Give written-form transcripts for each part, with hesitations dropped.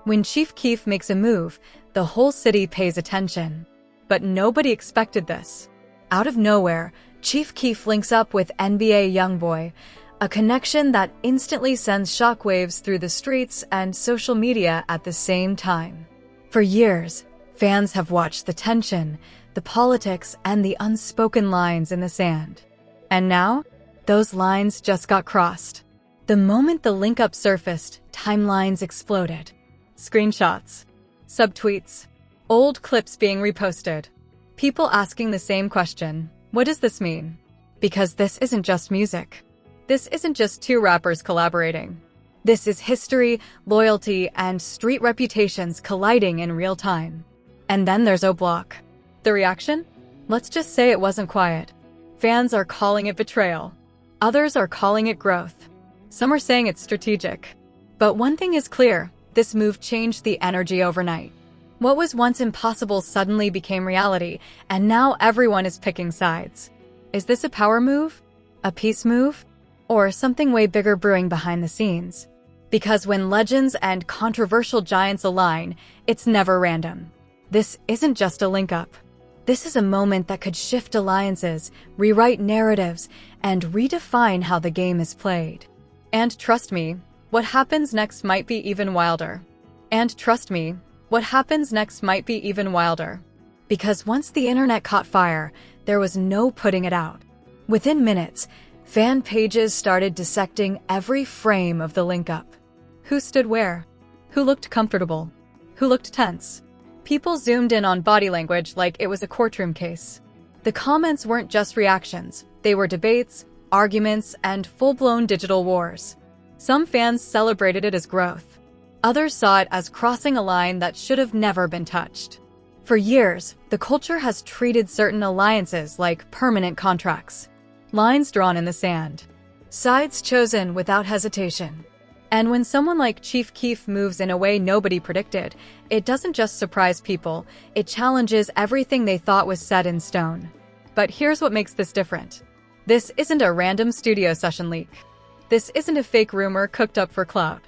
When Chief Keef makes a move, the whole city pays attention. But nobody expected this. Out of nowhere, Chief Keef links up with NBA YoungBoy, a connection that instantly sends shockwaves through the streets and social media at the same time. For years, fans have watched the tension, the politics, and the unspoken lines in the sand. And now, those lines just got crossed. The moment the link-up surfaced, timelines exploded. Screenshots, subtweets, old clips being reposted. People asking the same question, what does this mean? Because this isn't just music. This isn't just two rappers collaborating. This is history, loyalty, and street reputations colliding in real time. And then there's O-Block. The reaction? Let's just say it wasn't quiet. Fans are calling it betrayal. Others are calling it growth. Some are saying it's strategic. But one thing is clear, this move changed the energy overnight. What was once impossible suddenly became reality, and now everyone is picking sides. Is this a power move? A peace move? Or something way bigger brewing behind the scenes? Because when legends and controversial giants align, it's never random. This isn't just a link-up. This is a moment that could shift alliances, rewrite narratives, and redefine how the game is played. And trust me, what happens next might be even wilder. Because once the internet caught fire, there was no putting it out. Within minutes, fan pages started dissecting every frame of the link-up. Who stood where? Who looked comfortable? Who looked tense? People zoomed in on body language like it was a courtroom case. The comments weren't just reactions, they were debates, arguments, and full-blown digital wars. Some fans celebrated it as growth. Others saw it as crossing a line that should have never been touched. For years, the culture has treated certain alliances like permanent contracts. Lines drawn in the sand. Sides chosen without hesitation. And when someone like Chief Keef moves in a way nobody predicted, it doesn't just surprise people, it challenges everything they thought was set in stone. But here's what makes this different. This isn't a random studio session leak. This isn't a fake rumor cooked up for clout.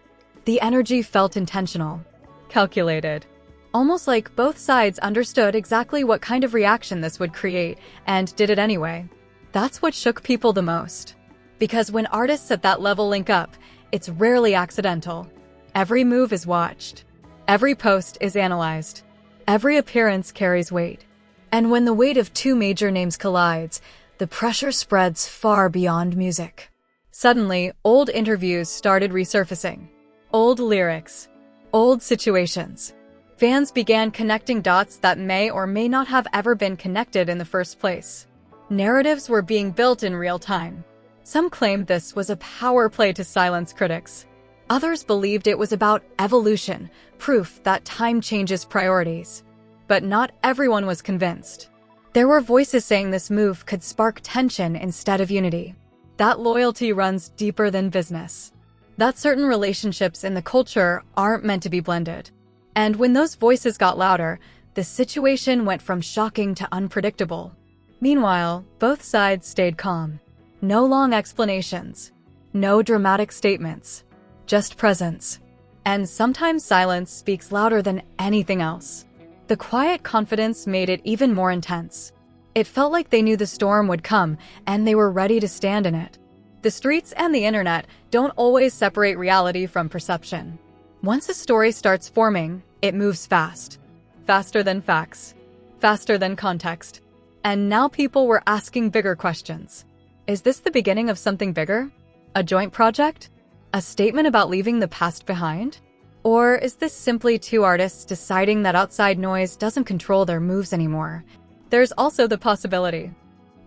The energy felt intentional, calculated. Almost like both sides understood exactly what kind of reaction this would create, and did it anyway. That's what shook people the most. Because when artists at that level link up, it's rarely accidental. Every move is watched. Every post is analyzed. Every appearance carries weight. And when the weight of two major names collides, the pressure spreads far beyond music. Suddenly, old interviews started resurfacing. Old lyrics. Old situations. Fans began connecting dots that may or may not have ever been connected in the first place. Narratives were being built in real time. Some claimed this was a power play to silence critics. Others believed it was about evolution, proof that time changes priorities. But not everyone was convinced. There were voices saying this move could spark tension instead of unity. That loyalty runs deeper than business. That certain relationships in the culture aren't meant to be blended. And when those voices got louder, the situation went from shocking to unpredictable. Meanwhile, both sides stayed calm. No long explanations. No dramatic statements. Just presence. And sometimes silence speaks louder than anything else. The quiet confidence made it even more intense. It felt like they knew the storm would come, and they were ready to stand in it. The streets and the internet don't always separate reality from perception. Once a story starts forming, it moves fast. Faster than facts. Faster than context. And now people were asking bigger questions. Is this the beginning of something bigger? A joint project? A statement about leaving the past behind? Or is this simply two artists deciding that outside noise doesn't control their moves anymore? There's also the possibility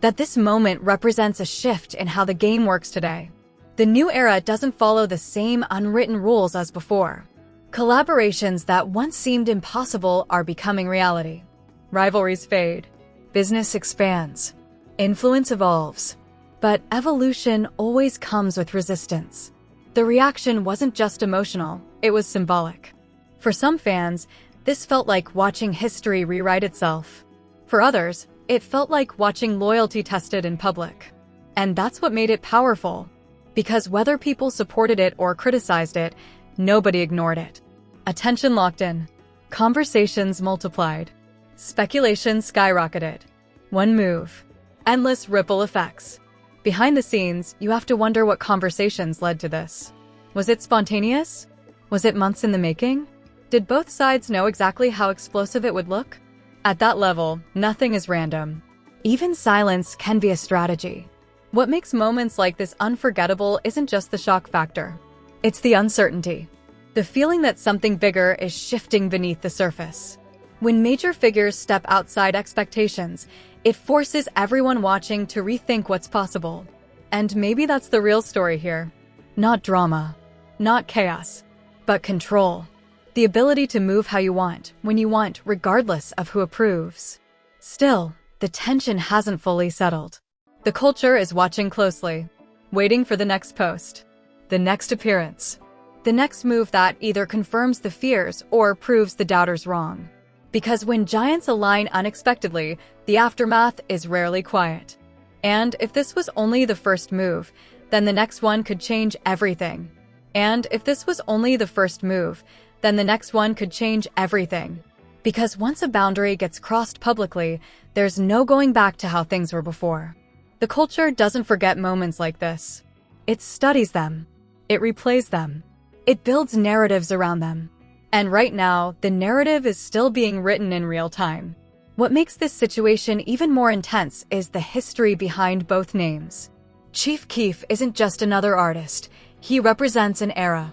that this moment represents a shift in how the game works today. The new era doesn't follow the same unwritten rules as before. Collaborations that once seemed impossible are becoming reality. Rivalries fade. Business expands. Influence evolves. But evolution always comes with resistance. The reaction wasn't just emotional, it was symbolic. For some fans, this felt like watching history rewrite itself. For others, it felt like watching loyalty tested in public. And that's what made it powerful. Because whether people supported it or criticized it, nobody ignored it. Attention locked in. Conversations multiplied. Speculation skyrocketed. One move. Endless ripple effects. Behind the scenes, you have to wonder what conversations led to this. Was it spontaneous? Was it months in the making? Did both sides know exactly how explosive it would look? At that level, nothing is random. Even silence can be a strategy. What makes moments like this unforgettable isn't just the shock factor. It's the uncertainty. The feeling that something bigger is shifting beneath the surface. When major figures step outside expectations, it forces everyone watching to rethink what's possible. And maybe that's the real story here. Not drama, not chaos, but control. The ability to move how you want, when you want, regardless of who approves. Still, the tension hasn't fully settled. The culture is watching closely, waiting for the next post, the next appearance, the next move that either confirms the fears or proves the doubters wrong. Because when giants align unexpectedly, the aftermath is rarely quiet. And if this was only the first move, then the next one could change everything. And if this was only the first move, then the next one could change everything. Because once a boundary gets crossed publicly, there's no going back to how things were before. The culture doesn't forget moments like this. It studies them. It replays them. It builds narratives around them. And right now, the narrative is still being written in real time. What makes this situation even more intense is the history behind both names. Chief Keef isn't just another artist. He represents an era,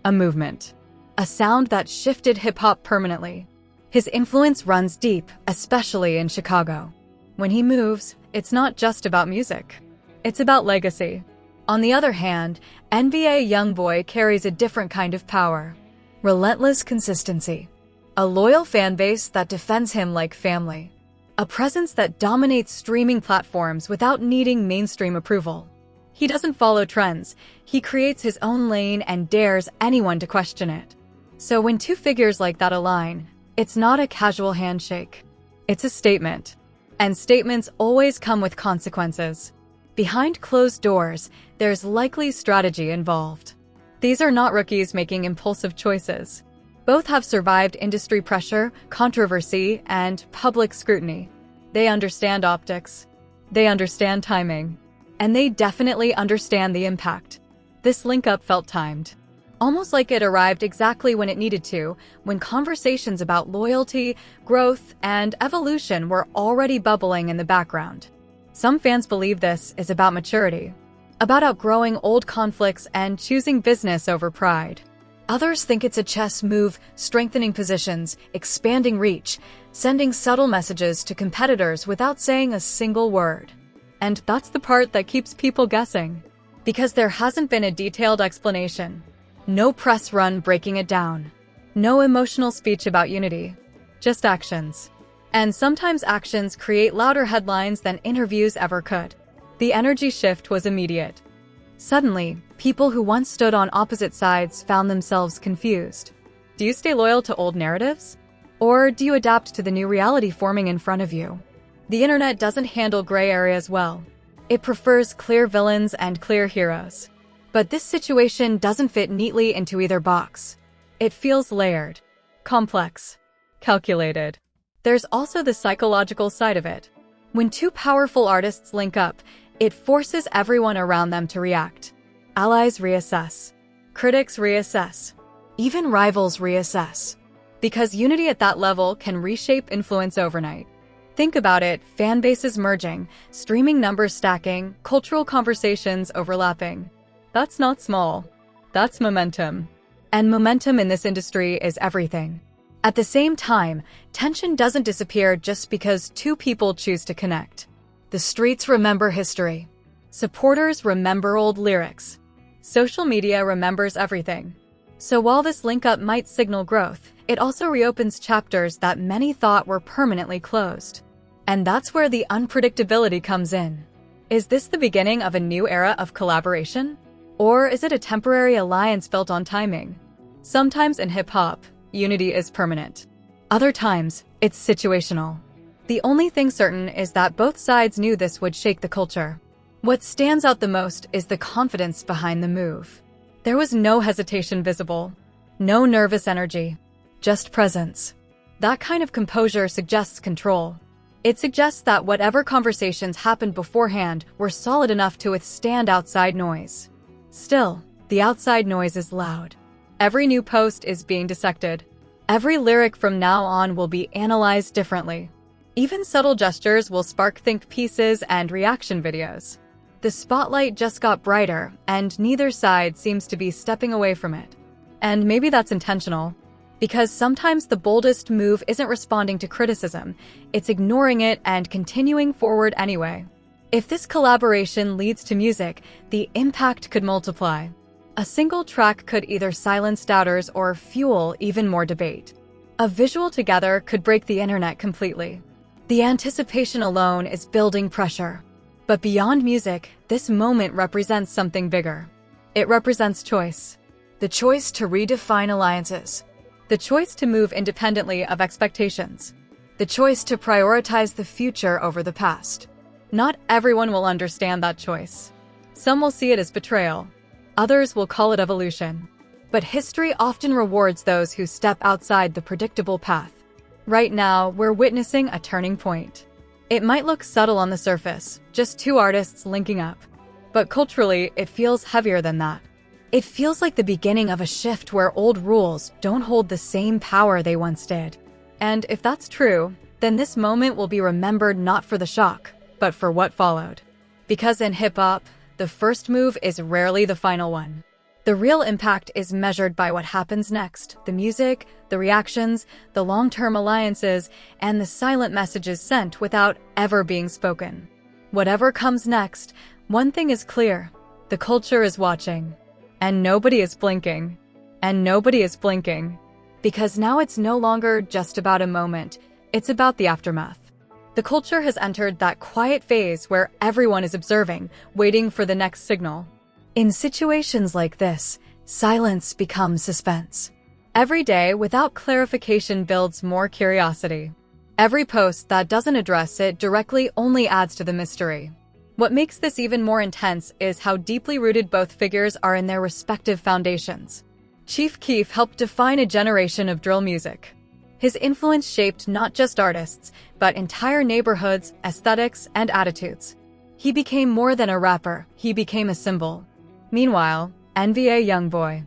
a movement, a sound that shifted hip-hop permanently. His influence runs deep, especially in Chicago. When he moves, it's not just about music. It's about legacy. On the other hand, NBA YoungBoy carries a different kind of power. Relentless consistency. A loyal fan base that defends him like family. A presence that dominates streaming platforms without needing mainstream approval. He doesn't follow trends. He creates his own lane and dares anyone to question it. So when two figures like that align, it's not a casual handshake. It's a statement. And statements always come with consequences. Behind closed doors, there's likely strategy involved. These are not rookies making impulsive choices. Both have survived industry pressure, controversy, and public scrutiny. They understand optics. They understand timing. And they definitely understand the impact. This link-up felt timed. Almost like it arrived exactly when it needed to, when conversations about loyalty, growth, and evolution were already bubbling in the background. Some fans believe this is about maturity, about outgrowing old conflicts and choosing business over pride. Others think it's a chess move, strengthening positions, expanding reach, sending subtle messages to competitors without saying a single word. And that's the part that keeps people guessing. Because there hasn't been a detailed explanation. No press run breaking it down. No emotional speech about unity. Just actions. And sometimes actions create louder headlines than interviews ever could. The energy shift was immediate. Suddenly, people who once stood on opposite sides found themselves confused. Do you stay loyal to old narratives? Or do you adapt to the new reality forming in front of you? The internet doesn't handle gray areas well. It prefers clear villains and clear heroes. But this situation doesn't fit neatly into either box. It feels layered, complex, calculated. There's also the psychological side of it. When two powerful artists link up, it forces everyone around them to react. Allies reassess. Critics reassess. Even rivals reassess. Because unity at that level can reshape influence overnight. Think about it, fan bases merging, streaming numbers stacking, cultural conversations overlapping. That's not small. That's momentum. And momentum in this industry is everything. At the same time, tension doesn't disappear just because two people choose to connect. The streets remember history. Supporters remember old lyrics. Social media remembers everything. So while this link-up might signal growth, it also reopens chapters that many thought were permanently closed. And that's where the unpredictability comes in. Is this the beginning of a new era of collaboration? Or is it a temporary alliance built on timing? Sometimes in hip-hop, unity is permanent. Other times, it's situational. The only thing certain is that both sides knew this would shake the culture. What stands out the most is the confidence behind the move. There was no hesitation visible. No nervous energy, just presence. That kind of composure suggests control. It suggests that whatever conversations happened beforehand were solid enough to withstand outside noise. Still, the outside noise is loud. Every new post is being dissected. Every lyric from now on will be analyzed differently. Even subtle gestures will spark think pieces and reaction videos. The spotlight just got brighter, and neither side seems to be stepping away from it. And maybe that's intentional, because sometimes the boldest move isn't responding to criticism, it's ignoring it and continuing forward anyway. If this collaboration leads to music, the impact could multiply. A single track could either silence doubters or fuel even more debate. A visual together could break the internet completely. The anticipation alone is building pressure. But beyond music, this moment represents something bigger. It represents choice. The choice to redefine alliances. The choice to move independently of expectations. The choice to prioritize the future over the past. Not everyone will understand that choice. Some will see it as betrayal. Others will call it evolution. But history often rewards those who step outside the predictable path. Right now, we're witnessing a turning point. It might look subtle on the surface, just two artists linking up. But culturally, it feels heavier than that. It feels like the beginning of a shift where old rules don't hold the same power they once did. And if that's true, then this moment will be remembered not for the shock, but for what followed. Because in hip-hop, the first move is rarely the final one. The real impact is measured by what happens next, the music, the reactions, the long-term alliances, and the silent messages sent without ever being spoken. Whatever comes next, one thing is clear: the culture is watching. And nobody is blinking. And nobody is blinking. Because now it's no longer just about a moment, it's about the aftermath. The culture has entered that quiet phase where everyone is observing, waiting for the next signal. In situations like this, silence becomes suspense. Every day without clarification builds more curiosity. Every post that doesn't address it directly only adds to the mystery. What makes this even more intense is how deeply rooted both figures are in their respective foundations. Chief Keef helped define a generation of drill music. His influence shaped not just artists, but entire neighborhoods, aesthetics, and attitudes. He became more than a rapper, he became a symbol. Meanwhile, NBA YoungBoy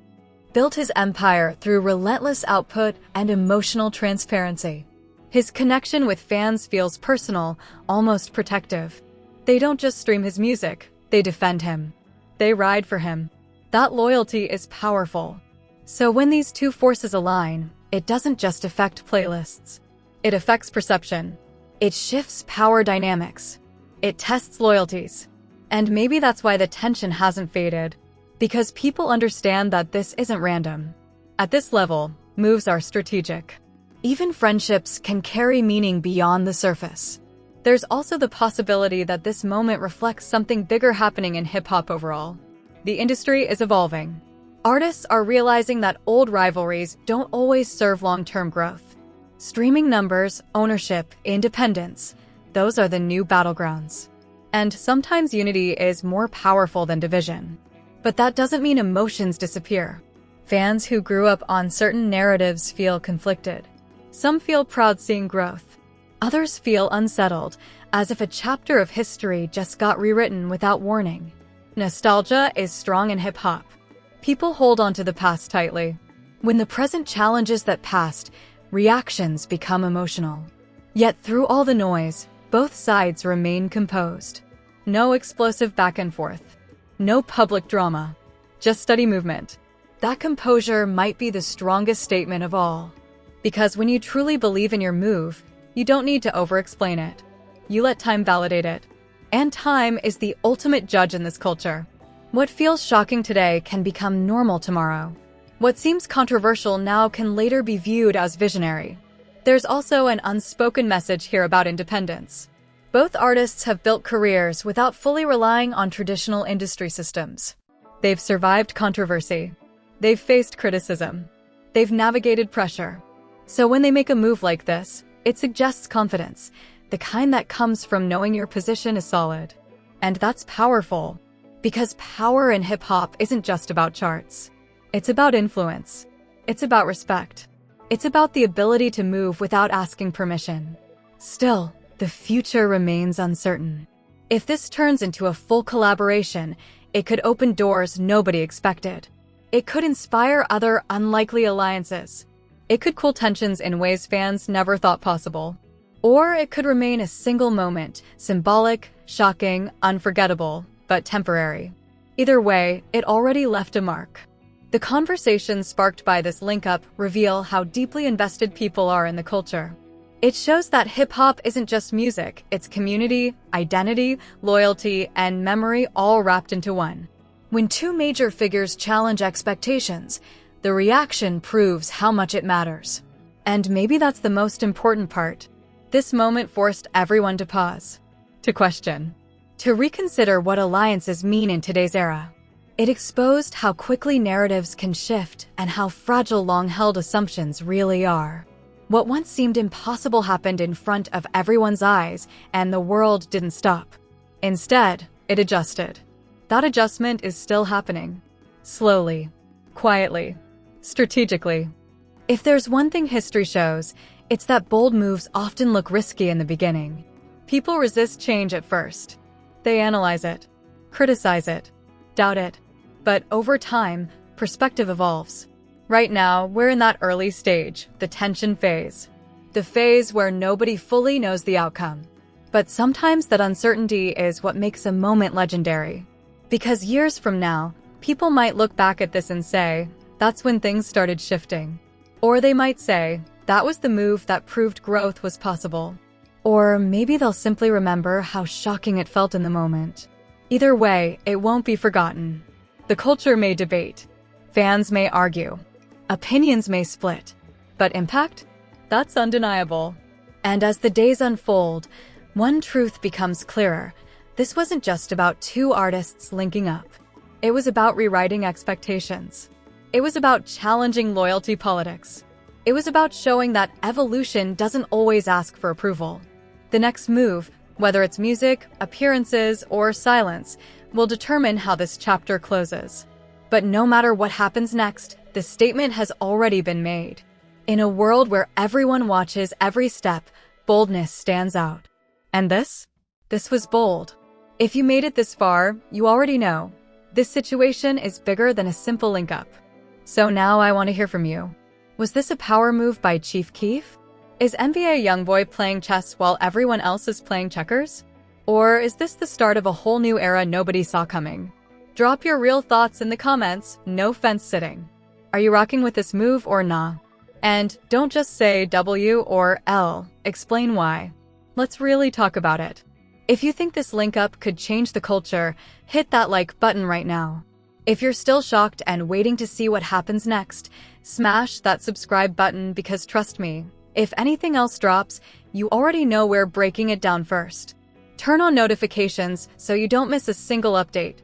built his empire through relentless output and emotional transparency. His connection with fans feels personal, almost protective. They don't just stream his music, they defend him. They ride for him. That loyalty is powerful. So when these two forces align, it doesn't just affect playlists. It affects perception. It shifts power dynamics. It tests loyalties. And maybe that's why the tension hasn't faded. Because people understand that this isn't random. At this level, moves are strategic. Even friendships can carry meaning beyond the surface. There's also the possibility that this moment reflects something bigger happening in hip-hop overall. The industry is evolving. Artists are realizing that old rivalries don't always serve long-term growth. Streaming numbers, ownership, independence, those are the new battlegrounds. And sometimes unity is more powerful than division. But that doesn't mean emotions disappear. Fans who grew up on certain narratives feel conflicted. Some feel proud seeing growth. Others feel unsettled, as if a chapter of history just got rewritten without warning. Nostalgia is strong in hip-hop. People hold onto the past tightly. When the present challenges that past, reactions become emotional. Yet through all the noise, both sides remain composed. No explosive back and forth. No public drama. Just steady movement. That composure might be the strongest statement of all. Because when you truly believe in your move, you don't need to over-explain it. You let time validate it. And time is the ultimate judge in this culture. What feels shocking today can become normal tomorrow. What seems controversial now can later be viewed as visionary. There's also an unspoken message here about independence. Both artists have built careers without fully relying on traditional industry systems. They've survived controversy. They've faced criticism. They've navigated pressure. So when they make a move like this, it suggests confidence, the kind that comes from knowing your position is solid. And that's powerful, because power in hip-hop isn't just about charts. It's about influence. It's about respect. It's about the ability to move without asking permission. Still, the future remains uncertain. If this turns into a full collaboration, it could open doors nobody expected. It could inspire other unlikely alliances. It could cool tensions in ways fans never thought possible. Or it could remain a single moment, symbolic, shocking, unforgettable, but temporary. Either way, it already left a mark. The conversations sparked by this link-up reveal how deeply invested people are in the culture. It shows that hip-hop isn't just music, it's community, identity, loyalty, and memory all wrapped into one. When two major figures challenge expectations, the reaction proves how much it matters. And maybe that's the most important part. This moment forced everyone to pause, to question, to reconsider what alliances mean in today's era. It exposed how quickly narratives can shift and how fragile long-held assumptions really are. What once seemed impossible happened in front of everyone's eyes, and the world didn't stop. Instead, it adjusted. That adjustment is still happening. Slowly, quietly, strategically. If there's one thing history shows, it's that bold moves often look risky in the beginning. People resist change at first. They analyze it, criticize it, doubt it. But over time, perspective evolves. Right now, we're in that early stage, the tension phase. The phase where nobody fully knows the outcome. But sometimes that uncertainty is what makes a moment legendary. Because years from now, people might look back at this and say, that's when things started shifting. Or they might say, that was the move that proved growth was possible. Or maybe they'll simply remember how shocking it felt in the moment. Either way, it won't be forgotten. The culture may debate, fans may argue, opinions may split, but impact? That's undeniable. And as the days unfold, one truth becomes clearer. This wasn't just about two artists linking up. It was about rewriting expectations. It was about challenging loyalty politics. It was about showing that evolution doesn't always ask for approval. The next move, whether it's music, appearances, or silence, will determine how this chapter closes. But no matter what happens next, the statement has already been made. In a world where everyone watches every step, boldness stands out. And this was bold. If you made it this far, you already know. This situation is bigger than a simple link-up. So now I want to hear from you. Was this a power move by Chief Keef? Is NBA YoungBoy playing chess while everyone else is playing checkers? Or is this the start of a whole new era nobody saw coming? Drop your real thoughts in the comments, no fence sitting. Are you rocking with this move or nah? And don't just say W or L, explain why. Let's really talk about it. If you think this link-up could change the culture, hit that like button right now. If you're still shocked and waiting to see what happens next, smash that subscribe button because trust me, if anything else drops, you already know we're breaking it down first. Turn on notifications so you don't miss a single update.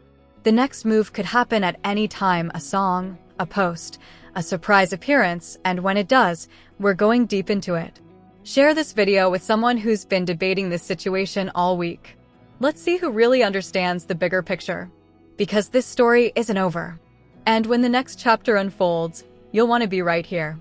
The next move could happen at any time, a song, a post, a surprise appearance, and when it does, we're going deep into it. Share this video with someone who's been debating this situation all week. Let's see who really understands the bigger picture. Because this story isn't over. And when the next chapter unfolds, you'll want to be right here.